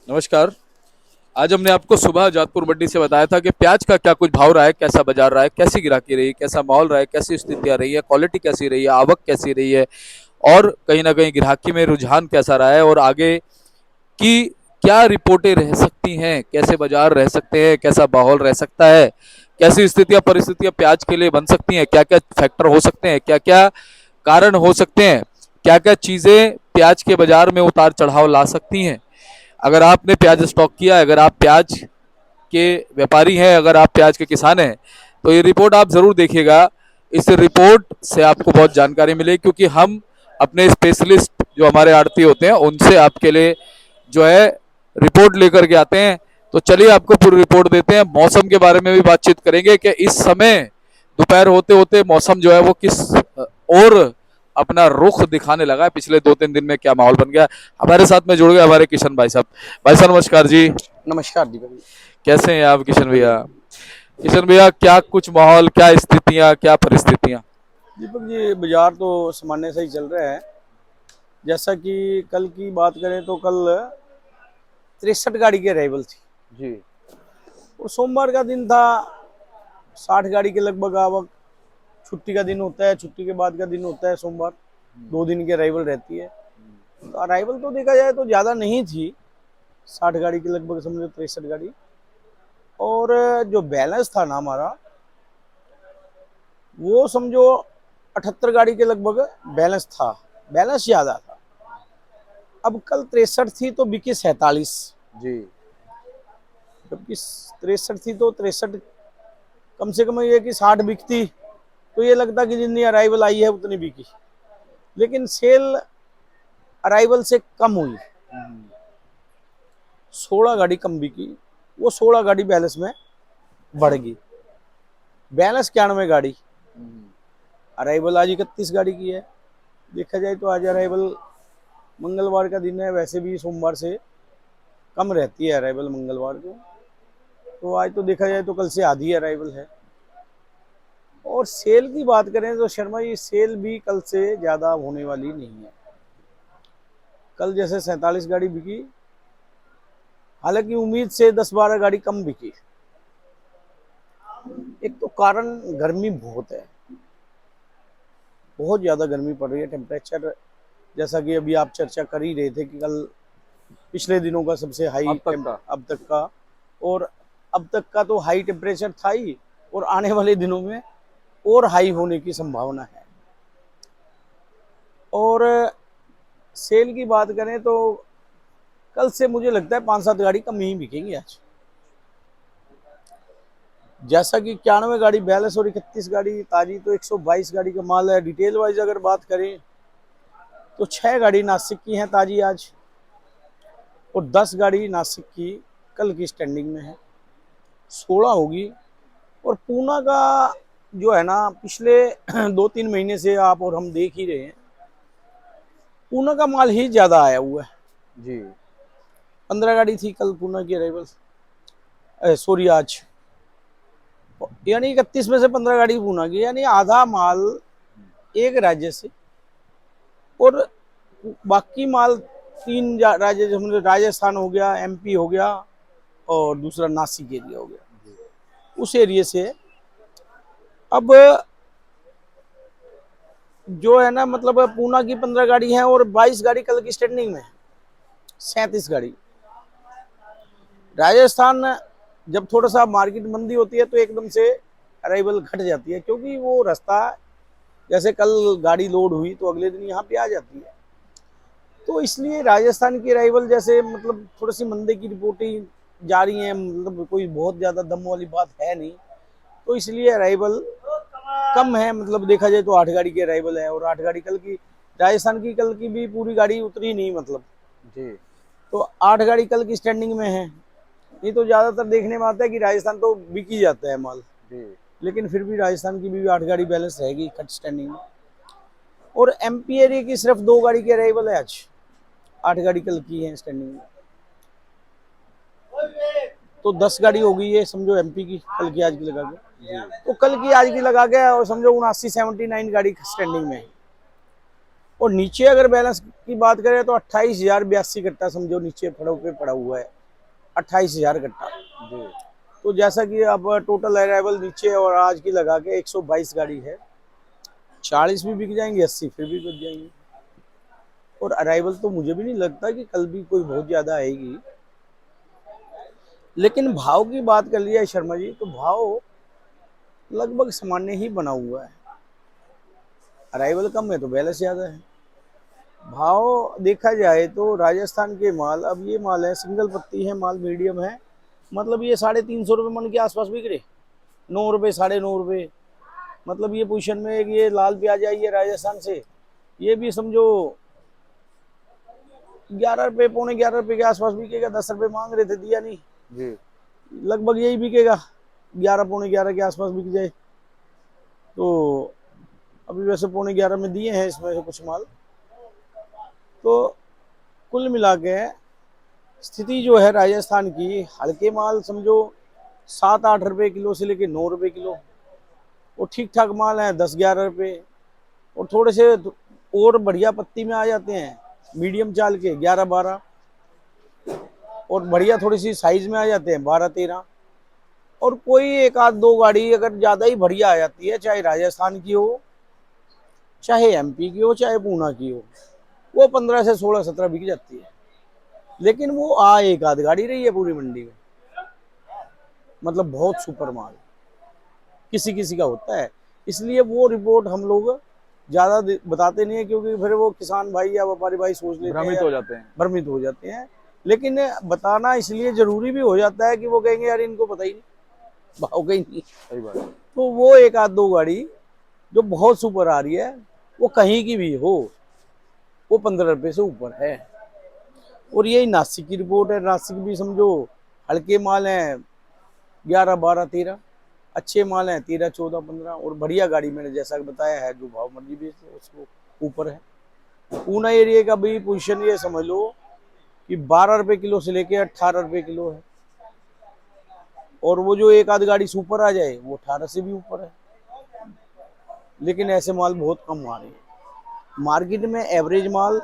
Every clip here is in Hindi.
नमस्कार। आज हमने आपको सुबह जातपुर मंडी से बताया था कि प्याज का क्या कुछ भाव रहा है, कैसा बाजार रहा है, कैसी गिराकी रही, कैसा माहौल रहा है, कैसी स्थितियां रही है, क्वालिटी कैसी रही है, आवक कैसी रही है और कहीं ना कहीं ग्राहकी में रुझान कैसा रहा है और आगे की क्या रिपोर्टें रह सकती हैं, कैसे बाजार रह सकते हैं, कैसा माहौल रह सकता है, कैसी स्थितियां परिस्थितियां प्याज के लिए बन सकती हैं, क्या क्या फैक्टर हो सकते हैं, क्या क्या कारण हो सकते हैं, क्या क्या चीजें प्याज के बाजार में उतार चढ़ाव ला सकती हैं। अगर आपने प्याज स्टॉक किया है, अगर आप प्याज के व्यापारी हैं, अगर आप प्याज के किसान हैं, तो ये रिपोर्ट आप जरूर देखिएगा। इस रिपोर्ट से आपको बहुत जानकारी मिलेगी क्योंकि हम अपने स्पेशलिस्ट जो हमारे आड़ती होते हैं उनसे आपके लिए जो है रिपोर्ट लेकर के आते हैं। तो चलिए आपको पूरी रिपोर्ट देते हैं। मौसम के बारे में भी बातचीत करेंगे कि इस समय दोपहर होते होते मौसम जो है वो किस और अपना रुख दिखाने लगा है। पिछले 2-3 दिन में क्या माहौल बन गया। हमारे साथ में जुड़ गए हमारे किशन भाई साहब। भाई साहब नमस्कार जी। नमस्कार दीपक जी। कैसे हैं आप किशन बढ़िया भैया? जी। किशन भैया क्या कुछ माहौल, क्या स्थितियां, क्या परिस्थितियां? दीपक जी, बाजार तो सामान्य से ही चल रहा है। जैसा कि कल की बात करें तो कल 63 गाड़ी की अराइवल थी जी। और सोमवार का दिन था। 60 गाड़ी के लगभग आवक। छुट्टी का दिन होता है, छुट्टी के बाद का दिन होता है सोमवार। 2 दिन की अराइवल रहती है। तो अराइवल तो देखा जाए तो ज़्यादा नहीं थी। 60 गाड़ी के लगभग, समझो 63 गाड़ी। और जो बैलेंस था ना हमारा, वो समझो 78 गाड़ी के लगभग बैलेंस था। बैलेंस ज़्यादा था। अब कल 63 थी तो बिकी 47। जी। जबकि 63 थी तो 63 कम से कम ये कि 60 बिकती तो ये लगता कि जितनी अराइवल आई है उतनी बिकी। लेकिन सेल अराइवल से कम हुई। 16 गाड़ी कम बिकी। वो 16 गाड़ी बैलेंस में बढ़ गई। बैलेंस 91 गाड़ी। अराइवल आज 31 गाड़ी की है। देखा जाए तो आज अराइवल, मंगलवार का दिन है, वैसे भी सोमवार से कम रहती है अराइवल मंगलवार को। तो आज तो देखा जाए तो कल से आधी अराइवल है। और सेल की बात करें तो शर्मा जी, सेल भी कल से ज़्यादा होने वाली नहीं है। कल जैसे 47 गाड़ी बिकी, हालांकि उम्मीद से 10-12 गाड़ी कम बिकी। एक तो कारण गर्मी बहुत है, बहुत ज़्यादा गर्मी पड़ रही है। टेम्परेचर जैसा कि अभी आप चर्चा कर ही रहे थे कि कल पिछले दिनों का सबसे हाई अब तक का, और अब तक का तो हाई टेम्परेचर था ही, और आने वाले दिनों में और हाई होने की संभावना है। और सेल की बात करें तो कल से मुझे लगता है 5-7 गाड़ी कम ही बिकेंगी आज। जैसा कि 91 गाड़ी बैलेंस और 31 गाड़ी ताजी, तो 122 गाड़ी का माल है। डिटेल वाइज अगर बात करें तो 6 गाड़ी नासिक की हैं ताजी आज, और 10 गाड़ी नासिक की कल की स्टैंडिंग में है। 16 होगी। और पूना का जो है ना, पिछले 2-3 महीने से आप और हम देख ही रहे हैं, पूना का माल ही ज़्यादा आया हुआ है जी। 15 गाड़ी थी कल पूना की अराइवल, सॉरी आज, यानी 31 में से 15 गाड़ी पूना की, यानी आधा माल एक राज्य से, और बाकी माल 3 राज्य, जैसे राजस्थान हो गया, एमपी हो गया, और दूसरा नासिक एरिया हो गया, उस एरिया से। अब जो है ना, मतलब पूना की 15 गाड़ी है और 22 गाड़ी कल की स्टैंडिंग में है। 37 गाड़ी राजस्थान। जब थोड़ा सा मार्केट मंदी होती है तो एकदम से अराइवल घट जाती है, क्योंकि वो रास्ता, जैसे कल गाड़ी लोड हुई तो अगले दिन यहाँ पे आ जाती है। तो इसलिए राजस्थान की अराइवल, जैसे मतलब थोड़ी सी मंदी की रिपोर्टिंग जा रही है, मतलब कोई बहुत ज़्यादा दम वाली बात है नहीं, तो इसलिए अराइवल कम है। मतलब देखा जाए तो 8 गाड़ी की अराइवल है, और 8 गाड़ी कल की, राजस्थान की कल की भी पूरी गाड़ी उतरी नहीं, मतलब। जी। तो 8 गाड़ी कल की स्टैंडिंग में है। नहीं तो ज़्यादातर देखने में आता है कि राजस्थान तो बिक ही जाता है माल, जी। लेकिन फिर भी राजस्थान की भी 8 गाड़ी बैलेंस रहेगी कट स्टैंडिंग में। और एमपी एरिया की सिर्फ 2 गाड़ी की अराइवल है आज। 8 गाड़ी कल की है स्टैंडिंग में, तो 10 गाड़ी हो गई है समझो एमपी की, कल की आज की लगा के। तो कल की आज की लगा के और समझो 79-79 गाड़ी स्टैंडिंग में है। और नीचे अगर बैलेंस की बात करें तो 28,082 कट्टा समझो नीचे फड़ों पे पड़ा हुआ है। 28,000 कट्टा। जी। तो जैसा कि अब टोटल अराइवल नीचे और आज की लगा के 122 गाड़ी है, 40 भी बिक जाएंगे, 80 फिर भी बिक जाएंगे। और अराइवल तो मुझे भी नहीं लगता कि कल भी कोई बहुत ज्यादा आएगी। लेकिन भाव की बात कर लिया शर्मा जी, तो भाव लगभग सामान्य ही बना हुआ है। अराइवल कम है तो बैलेंस ज्यादा है। भाव देखा जाए तो राजस्थान के माल, अब ये माल है सिंगल पत्ती है, माल मीडियम है, मतलब ये 350 रुपये मन के आसपास बिक रहे, 9 रुपये, 9.5 रुपये। मतलब ये पोजीशन में एक ये लाल प्याज आई है राजस्थान से, ये भी समझो 11 रुपये, पौने 11 रुपये के आसपास बिकेगा। 10 रुपये मांग रहे थे, दिया नहीं। जी। लगभग यही बिकेगा, 11, पौने 11 के आसपास बिक जाए। तो अभी वैसे पौने 11 में दिए हैं इसमें से कुछ माल। तो कुल मिला के स्थिति जो है राजस्थान की, हल्के माल समझो 7-8 रुपये किलो से लेके 9 रुपये किलो, और ठीक ठाक माल है 10-11 रुपये, और थोड़े से और बढ़िया पत्ती में आ जाते हैं मीडियम चाल के 11-12, और बढ़िया थोड़ी सी साइज में आ जाते हैं 12-13। और कोई एक आध दो गाड़ी अगर ज्यादा ही बढ़िया आ जाती है, चाहे राजस्थान की हो, चाहे एमपी की हो, चाहे पूना की हो, वो 15 से 16-17 बिक जाती है। लेकिन वो एक आध गाड़ी रही है पूरी मंडी में, मतलब बहुत सुपर माल किसी किसी का होता है। इसलिए वो रिपोर्ट हम लोग ज्यादा बताते नहीं है, क्योंकि फिर वो किसान भाई या व्यापारी भाई सोच लेते भ्रमित हैं, हो जाते हैं। भ्रमित हो जाते हैं। लेकिन बताना इसलिए जरूरी भी हो जाता है कि वो कहेंगे यार इनको पता ही नहीं, भाव का ही नहीं। सही बात है। तो वो एक आध दो गाड़ी जो बहुत सुपर आ रही है, वो कहीं की भी हो, वो 15 रुपये से ऊपर है। और यही नासिक की रिपोर्ट है। नासिक भी समझो हल्के माल हैं 11-12-13, अच्छे माल हैं 13-14-15, और बढ़िया गाड़ी मैंने जैसा बताया है जो भाव मर्जी बेच लो उसको ऊपर है। पूना एरिया का भी पोजीशन ये समझ लो कि 12 रुपये किलो से लेके 18 रुपये किलो है, और वो जो एक आध गाड़ी सुपर आ जाए वो 18 से भी ऊपर है। लेकिन ऐसे माल बहुत कम आ रहे हैं मार्केट में। एवरेज माल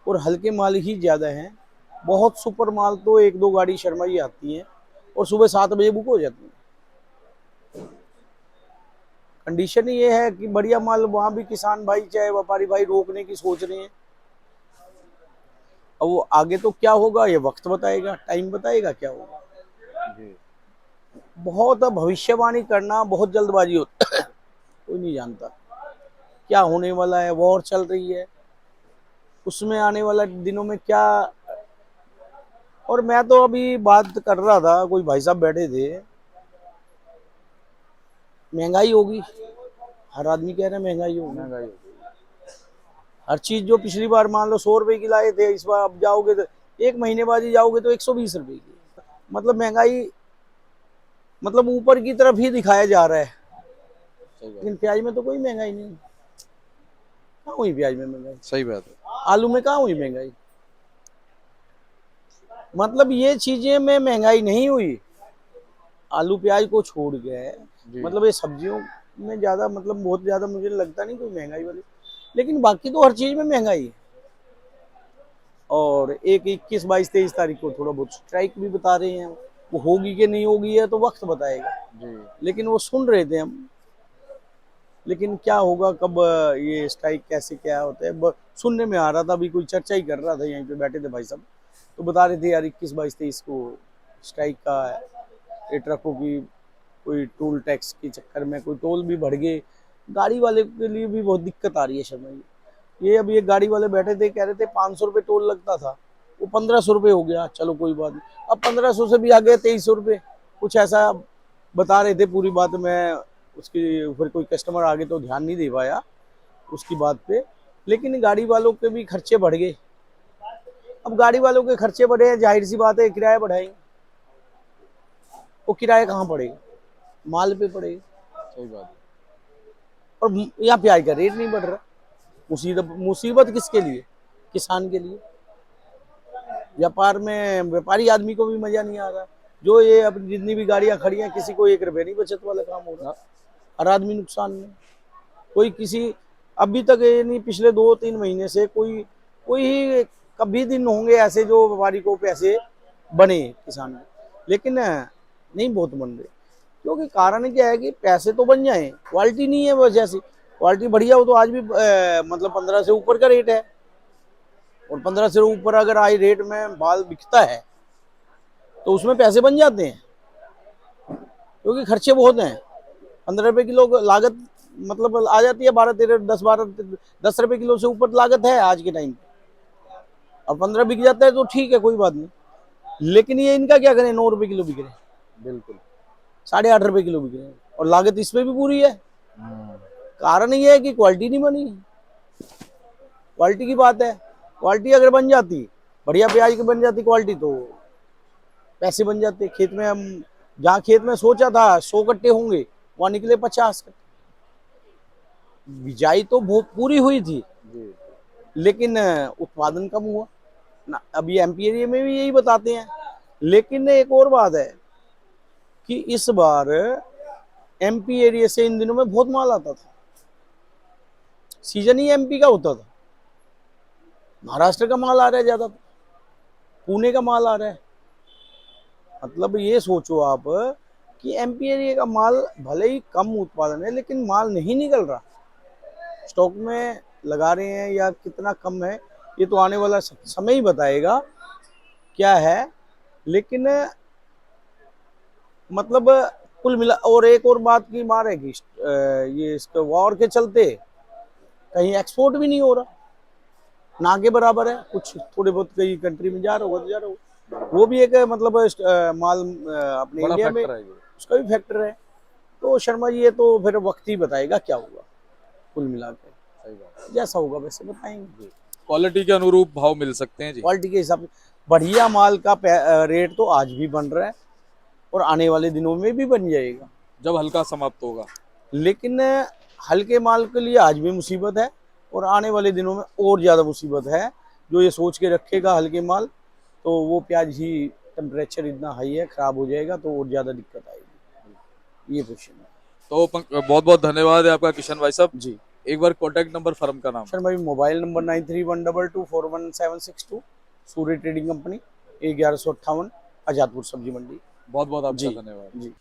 और हल्के माल ही ज्यादा हैं। बहुत सुपर माल तो एक दो गाड़ी शर्मा ही आती है, और सुबह 7 बजे बुक हो जाती है। कंडीशन ये है कि बढ़िया माल वहां भी किसान भाई चाहे व्यापारी भाई रोकने की सोच रहे हैं। अब वो आगे तो क्या होगा ये वक्त बताएगा, टाइम बताएगा क्या होगा। जी। बहुत भविष्यवाणी करना बहुत जल्दबाजी होता है, कोई नहीं जानता क्या होने वाला है। वॉर चल रही है, उसमें आने वाला दिनों में क्या। और मैं तो अभी बात कर रहा था, कोई भाई साहब बैठे थे, महंगाई होगी, हर आदमी कह रहा है महंगाई होगी। महंगाई हो गई। हर चीज जो पिछली बार मान लो 100 रुपए की लाए थे, इस बार अब जाओगे तो एक महीने बाद ही जाओगे तो 120 रुपए की। मतलब महंगाई, मतलब ऊपर की तरफ ही दिखाया जा रहा है। सही बात। लेकिन प्याज में तो कोई महंगाई नहीं, कहाँ हुई प्याज में महंगाई? सही बात है। आलू में कहाँ हुई महंगाई? मतलब ये चीजें में महंगाई नहीं हुई, आलू प्याज को छोड़ के। जी। मतलब ये सब्जियों में ज्यादा, मतलब बहुत ज्यादा मुझे लगता नहीं कोई महंगाई वाली। लेकिन बाकी तो हर चीज में महंगाई है। और एक 21, 22, 23 तारीख को थोड़ा बहुत स्ट्राइक भी बता रहे हैं, वो होगी कि नहीं होगी है तो वक्त बताएगा। जी। लेकिन वो सुन रहे थे हम। लेकिन क्या होगा, कब ये स्ट्राइक कैसे क्या होता है, सुनने में आ रहा था। अभी कोई चर्चा ही कर रहा था, यहीं पे बैठे थे भाई साहब, तो बता रहे थे यार 21, 22, 23 को स्ट्राइक का है। ये ट्रकों की कोई टोल टैक्स के चक्कर में कोई टोल भी बढ़ गए, गाड़ी वाले के लिए भी बहुत दिक्कत आ रही है शर्मा जी। ये अभी एक गाड़ी वाले बैठे थे, कह रहे थे 500 रुपये टोल लगता था, वो 1500 रुपये हो गया। चलो कोई बात नहीं, अब 1500 से भी आ गए 2300 रुपये, कुछ ऐसा बता रहे थे पूरी बात में। उसकी ऊपर कोई कस्टमर आगे तो ध्यान नहीं दे पाया उसकी बात पे। लेकिन गाड़ी वालों के भी खर्चे बढ़ गए। अब गाड़ी वालों के खर्चे बढ़े हैं, जाहिर सी बात है किराया बढ़ाएंगे। वो किराया कहाँ पड़ेगा? माल पे पड़ेगा। सही बात है। और यहाँ प्याज का रेट नहीं बढ़ रहा। मुसीबत, मुसीबत किसके लिए? किसान के लिए। व्यापार में व्यापारी आदमी को भी मजा नहीं आ रहा। जो ये अब जितनी भी गाड़ियां खड़ी हैं, किसी को 1 रुपये नहीं बचत वाला काम हो रहा, हर आदमी नुकसान में। कोई किसी, अभी तक ये नहीं, पिछले 2-3 महीने से कोई कोई ही कभी दिन होंगे ऐसे जो व्यापारी को पैसे बने किसान में, लेकिन नहीं बहुत बन रहे। क्योंकि कारण क्या है कि पैसे तो बन जाए, क्वालिटी नहीं है वजह से। क्वालिटी बढ़िया हो तो आज भी मतलब 15 से ऊपर का रेट है, और 15 से ऊपर अगर आज रेट में माल बिकता है तो उसमें पैसे बन जाते हैं, क्योंकि खर्चे बहुत हैं। 15 रुपए किलो लागत मतलब आ जाती है, 10 रुपए किलो से ऊपर लागत है आज के टाइम पे। और 15 बिक जाता है तो ठीक है, कोई बात नहीं। लेकिन ये इनका क्या करें, 9 रुपए किलो बिक रहे हैं, बिल्कुल। 8.5 रुपए किलो बिक रहे हैं, और लागत इसमें भी पूरी है। हम्म। कारण ये है कि क्वालिटी नहीं बनी। क्वालिटी की बात है, क्वालिटी अगर बन जाती, बढ़िया प्याज की बन जाती क्वालिटी, तो पैसे बन जाते। खेत में हम जहाँ खेत में सोचा था 100 कट्टे होंगे, वहां निकले 50 कट्टे। बिजाई तो बहुत पूरी हुई थी, जी। लेकिन उत्पादन कम हुआ ना। अभी एमपी एरिया में भी यही बताते हैं। लेकिन एक और बात है कि इस बार एमपी एरिया से इन दिनों में बहुत माल आता था। सीजन ही एमपी का होता था। महाराष्ट्र का माल आ रहा है ज्यादा, पुणे का माल आ रहा है। मतलब ये सोचो आप कि एमपी एरिया का माल भले ही कम उत्पादन है, लेकिन माल नहीं निकल रहा, स्टॉक में लगा रहे हैं या कितना कम है, ये तो आने वाला समय ही बताएगा क्या है। लेकिन मतलब कुल मिला, और एक और बात की मार है कि ये इसके वॉर के चलते कहीं एक्सपोर्ट भी नहीं हो रहा, ना के बराबर है। कुछ थोड़े बहुत कई कंट्री में जा रहा होगा तो जा रहा होगा, वो भी एक मतलब माल अपने बड़ा इंडिया में फैक्टर है ये। उसका भी फैक्टर है। तो शर्मा जी, ये तो फिर वक्त ही बताएगा क्या हुआ। कुल मिला के सही बात। जैसा होगा वैसे बताएंगे। जी। क्वालिटी के अनुरूप भाव मिल सकते हैं जी। क्वालिटी के हिसाब से बढ़िया माल का रेट तो आज भी बन रहा है, और आने वाले दिनों में भी बन जाएगा। जब हल्का समाप्त होगा। लेकिन हल्के माल के लिए आज भी मुसीबत है, और आने वाले दिनों में और ज़्यादा मुसीबत है। जो ये सोच के रखेगा हल्के माल, तो वो प्याज ही टेम्परेचर इतना हाई है, खराब हो जाएगा तो और ज़्यादा दिक्कत आएगी। ये क्वेश्चन है। तो बहुत बहुत धन्यवाद है आपका किशन भाई साहब। जी एक बार कॉन्टैक्ट नंबर फर्म का नाम। सर, भाई मोबाइल नंबर 9312241762, सूर्य ट्रेडिंग कंपनी, 1158, आजादपुर सब्जी मंडी। बहुत बहुत आपका जी धन्यवाद। जी।